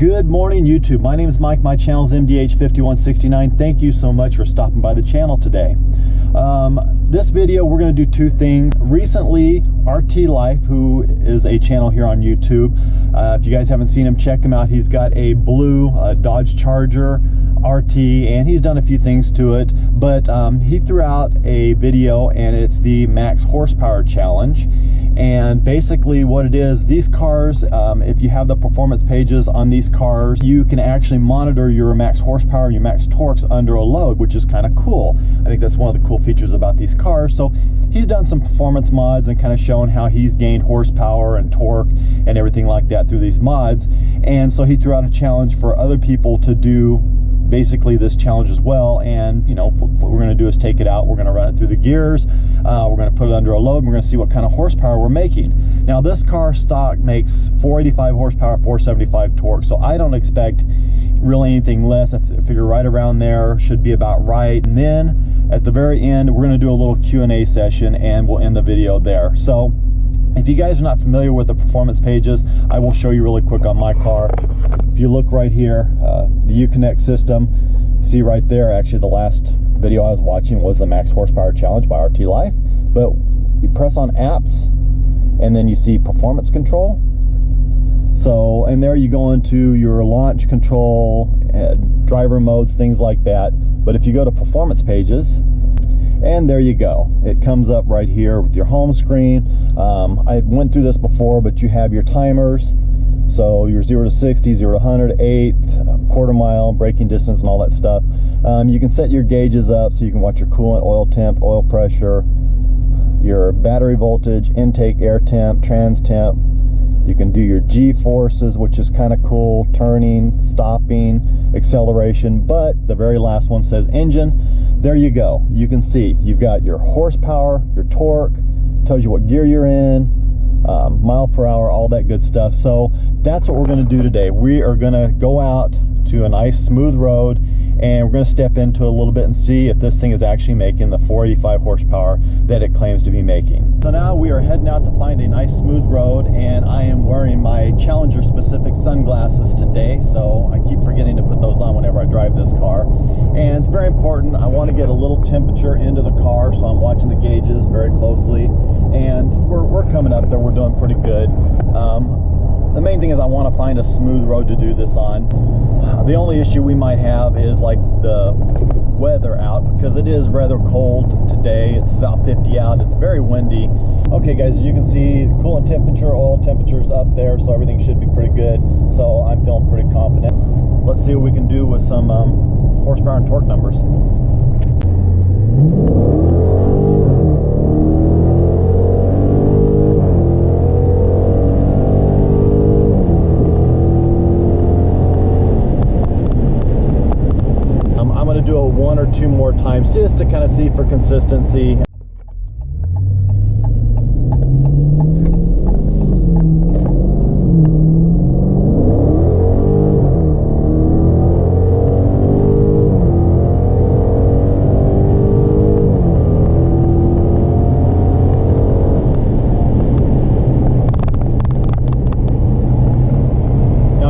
Good morning, YouTube. My name is Mike. My channel is MDH5169. Thank you so much for stopping by the channel today. This video, we're going to do two things. Recently, RT Life, who is a channel here on YouTube, if you guys haven't seen him, check him out. He's got a blue Dodge Charger RT, and he's done a few things to it, but he threw out a video, and it's the Max Horsepower Challenge. And basically what it is, these cars, if you have the performance pages on these cars, you can actually monitor your max horsepower, your max torques under a load, which is kind of cool. I think that's one of the cool features about these cars. So he's done some performance mods and kind of shown how he's gained horsepower and torque and everything like that through these mods. And so he threw out a challenge for other people to do basically this challenge as well. And you know, what we're going to do is take it out, we're going to run it through the gears, we're going to put it under a load, and we're going to see what kind of horsepower we're making. Now this car stock makes 485 horsepower, 475 torque, so I don't expect really anything less. I figure right around there should be about right. And then at the very end, we're going to do a little Q&A session, and we'll end the video there. So if you guys are not familiar with the performance pages, I will show you really quick on my car. If you look right here, the Uconnect system, see right there, actually the last video I was watching was the Max Horsepower Challenge by RT Life. But you press on apps, and then you see performance control. So, and there you go into your launch control, driver modes, things like that. But if you go to performance pages, and there you go, it comes up right here with your home screen. I went through this before, but you have your timers. So your 0 to 60, 0 to 100, 8, quarter mile, braking distance, and all that stuff. You can set your gauges up so you can watch your coolant, oil temp, oil pressure, your battery voltage, intake air temp, trans temp. You can do your G-forces, which is kind of cool, turning, stopping, acceleration. But the very last one says engine. There you go. You can see you've got your horsepower, your torque, tells you what gear you're in, mile per hour, all that good stuff. So that's what we're going to do today. We are going to go out to a nice smooth road, and we're going to step into a little bit and see if this thing is actually making the 485 horsepower that it claims to be making. So now we are heading out to find a nice smooth road, and I am wearing my Challenger specific sunglasses today, so I keep forgetting to put those on whenever I drive this car. And it's very important. I want to get a little temperature into the car, so I'm watching the gauges very closely, and we're coming up there. We're doing pretty good. The main thing is I want to find a smooth road to do this on. The only issue we might have is like the weather out, because it is rather cold today. It's about 50 out. It's very windy. Okay guys, as you can see, coolant temperature, oil temperature is up there, so everything should be pretty good. So I'm feeling pretty confident. Let's see what we can do with some horsepower and torque numbers. Do it one or two more times just to kind of see for consistency.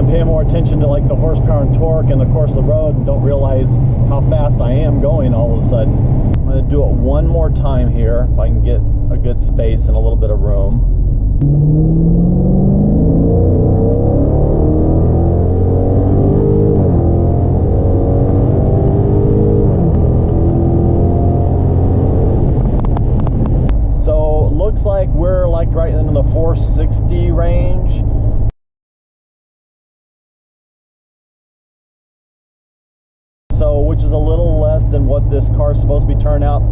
Pay more attention to like the horsepower and torque and of course the road, and don't realize how fast I am going all of a sudden. I'm going to do it one more time here if I can get a good space and a little bit of room. So it looks like we're like right in the 460 range. So, which is a little less than what this car is supposed to be turning out.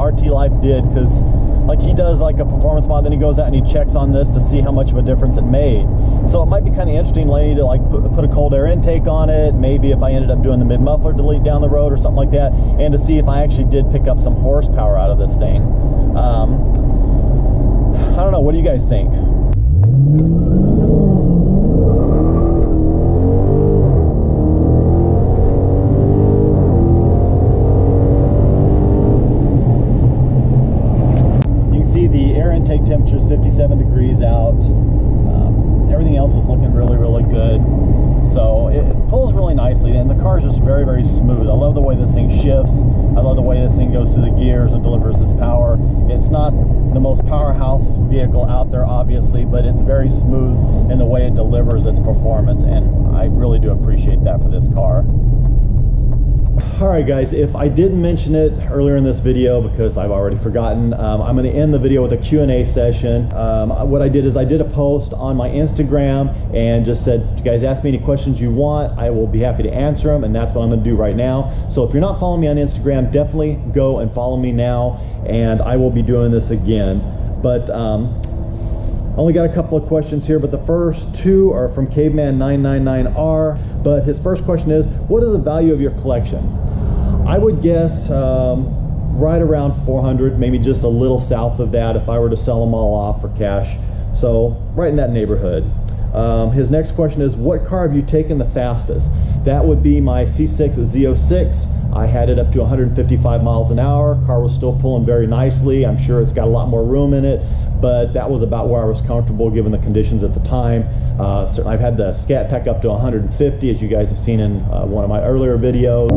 RT Life did, because like he does like a performance mod, then he goes out and he checks on this to see how much of a difference it made. So it might be kind of interesting maybe to like put a cold air intake on it, maybe if I ended up doing the mid muffler delete down the road or something like that, and to see if I actually did pick up some horsepower out of this thing. I don't know, what do you guys think? The air intake temperature is 57 degrees out. Everything else is looking really, really good. So it pulls really nicely, and the car is just very, very smooth. I love the way this thing shifts. I love the way this thing goes through the gears and delivers its power. It's not the most powerhouse vehicle out there, obviously, but it's very smooth in the way it delivers its performance, and I really do appreciate that for this car. Alright guys, if I didn't mention it earlier in this video because I've already forgotten, I'm going to end the video with a Q&A session. What I did is I did a post on my Instagram and just said, you guys ask me any questions you want, I will be happy to answer them, and that's what I'm going to do right now. So if you're not following me on Instagram, definitely go and follow me now, and I will be doing this again. But only got a couple of questions here, but the first two are from Caveman999R. But his first question is, what is the value of your collection? I would guess right around 400, maybe just a little south of that if I were to sell them all off for cash. So right in that neighborhood. His next question is, what car have you taken the fastest? That would be my C6 Z06. I had it up to 155 miles an hour. Car was still pulling very nicely. I'm sure it's got a lot more room in it, but that was about where I was comfortable given the conditions at the time. So I've had the Scat Pack up to 150, as you guys have seen in one of my earlier videos.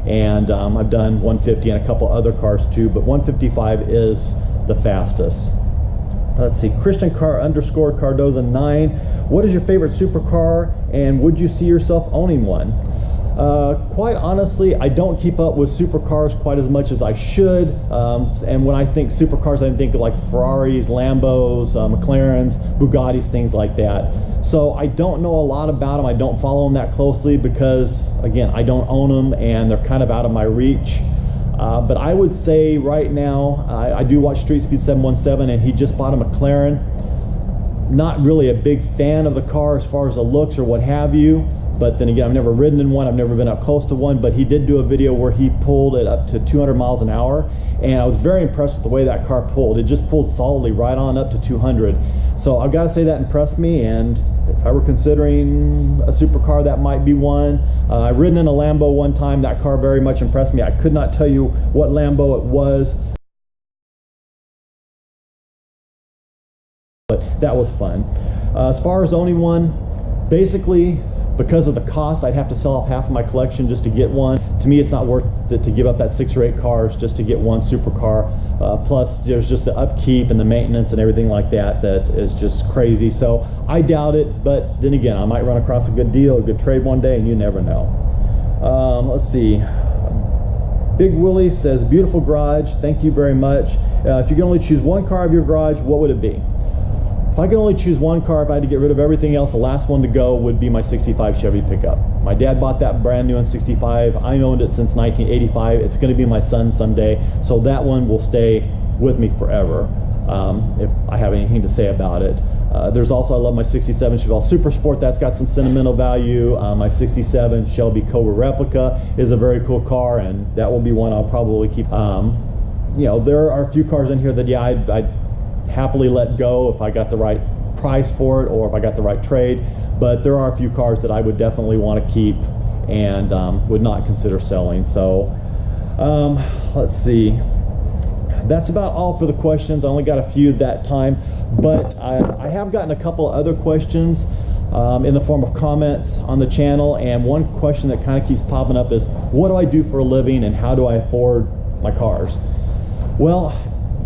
And I've done 150 and a couple other cars too, but 155 is the fastest. Let's see, Christian Car _ Cardoza 9. What is your favorite supercar, and would you see yourself owning one? Quite honestly, I don't keep up with supercars quite as much as I should. And when I think supercars, I think of like Ferraris, Lambos, McLarens, Bugattis, things like that. So I don't know a lot about them. I don't follow them that closely because, again, I don't own them and they're kind of out of my reach. But I would say right now, I do watch Street Speed 717, and he just bought a McLaren. Not really a big fan of the car as far as the looks or what have you. But then again, I've never ridden in one, I've never been up close to one, but he did do a video where he pulled it up to 200 miles an hour, and I was very impressed with the way that car pulled. It just pulled solidly right on up to 200. So I've got to say that impressed me, and if I were considering a supercar, that might be one. I've ridden in a Lambo one time. That car very much impressed me. I could not tell you what Lambo it was, but that was fun. As far as owning one, basically, because of the cost, I'd have to sell off half of my collection just to get one. To me, it's not worth it to give up that 6 or 8 cars just to get one supercar. Plus, there's just the upkeep and the maintenance and everything like that that is just crazy. So I doubt it, but then again, I might run across a good deal, a good trade one day, and you never know. Let's see. Big Willie says, beautiful garage, thank you very much. If you can only choose one car of your garage, what would it be? If I could only choose one car, if I had to get rid of everything else, the last one to go would be my 65 Chevy pickup. My dad bought that brand new in 65. I owned it since 1985. It's going to be my son someday, so that one will stay with me forever, if I have anything to say about it. There's also, I love my 67 Chevelle Super Sport. That's got some sentimental value. My 67 Shelby Cobra replica is a very cool car, and that will be one I'll probably keep. You know, there are a few cars in here that, yeah, I'd happily let go if I got the right price for it or if I got the right trade, but there are a few cars that I would definitely want to keep and would not consider selling. So let's see, that's about all for the questions. I only got a few that time, but I have gotten a couple other questions in the form of comments on the channel, and one question that kind of keeps popping up is, what do I do for a living and how do I afford my cars? Well,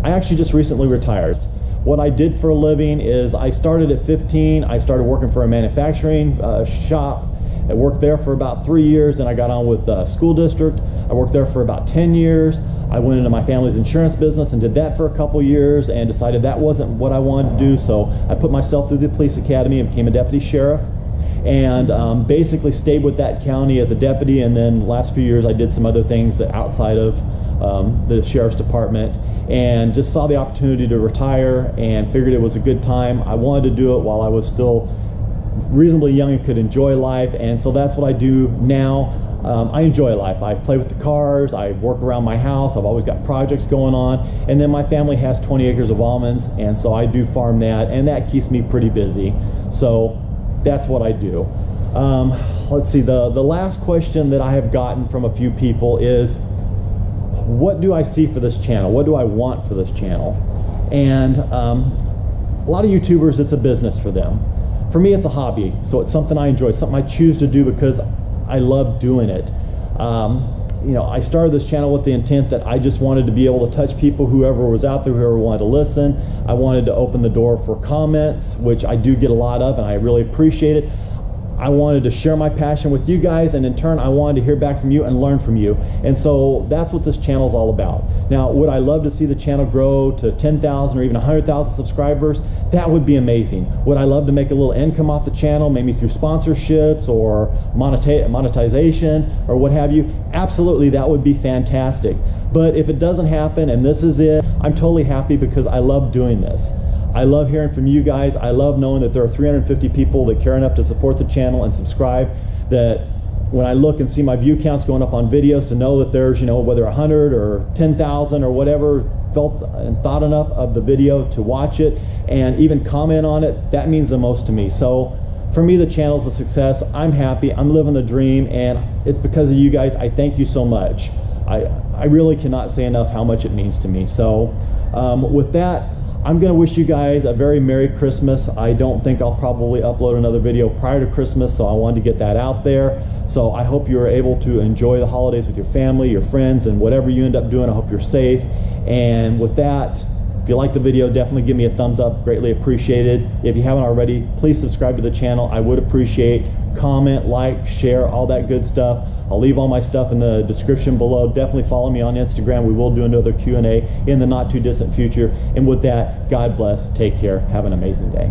I actually just recently retired. What I did for a living is I started at 15. I started working for a manufacturing shop, I worked there for about 3 years, and I got on with the school district. I worked there for about 10 years. I went into my family's insurance business and did that for a couple years and decided that wasn't what I wanted to do. So I put myself through the police academy and became a deputy sheriff, and basically stayed with that county as a deputy. And then the last few years I did some other things outside of the sheriff's department, and just saw the opportunity to retire and figured it was a good time. I wanted to do it while I was still reasonably young and could enjoy life, and so that's what I do now. I enjoy life. I play with the cars, I work around my house, I've always got projects going on, and then my family has 20 acres of almonds, and so I do farm that, and that keeps me pretty busy. So that's what I do. Let's see, the last question that I have gotten from a few people is, what do I see for this channel? What do I want for this channel? And a lot of YouTubers, it's a business for them. For me, it's a hobby, so it's something I enjoy, something I choose to do because I love doing it. You know, I started this channel with the intent that I just wanted to be able to touch people, whoever was out there, whoever wanted to listen. I wanted to open the door for comments, which I do get a lot of, and I really appreciate it. I wanted to share my passion with you guys, and in turn I wanted to hear back from you and learn from you. And so that's what this channel is all about. Now, would I love to see the channel grow to 10,000 or even 100,000 subscribers? That would be amazing. Would I love to make a little income off the channel, maybe through sponsorships or monetization or what have you? Absolutely, that would be fantastic. But if it doesn't happen and this is it, I'm totally happy because I love doing this. I love hearing from you guys. I love knowing that there are 350 people that care enough to support the channel and subscribe, that when I look and see my view counts going up on videos, to know that there's, you know, whether 100 or 10,000 or whatever felt and thought enough of the video to watch it and even comment on it, that means the most to me. So for me, the channel's a success. I'm happy, I'm living the dream, and it's because of you guys. I thank you so much. I really cannot say enough how much it means to me. So with that, I'm going to wish you guys a very Merry Christmas. I don't think I'll probably upload another video prior to Christmas, so I wanted to get that out there. So I hope you're able to enjoy the holidays with your family, your friends, and whatever you end up doing, I hope you're safe. And with that, if you like the video, definitely give me a thumbs up, greatly appreciated. If you haven't already, please subscribe to the channel. I would appreciate. Comment, like, share, all that good stuff. I'll leave all my stuff in the description below. Definitely follow me on Instagram. We will do another Q&A in the not too distant future. And with that, God bless, take care, have an amazing day.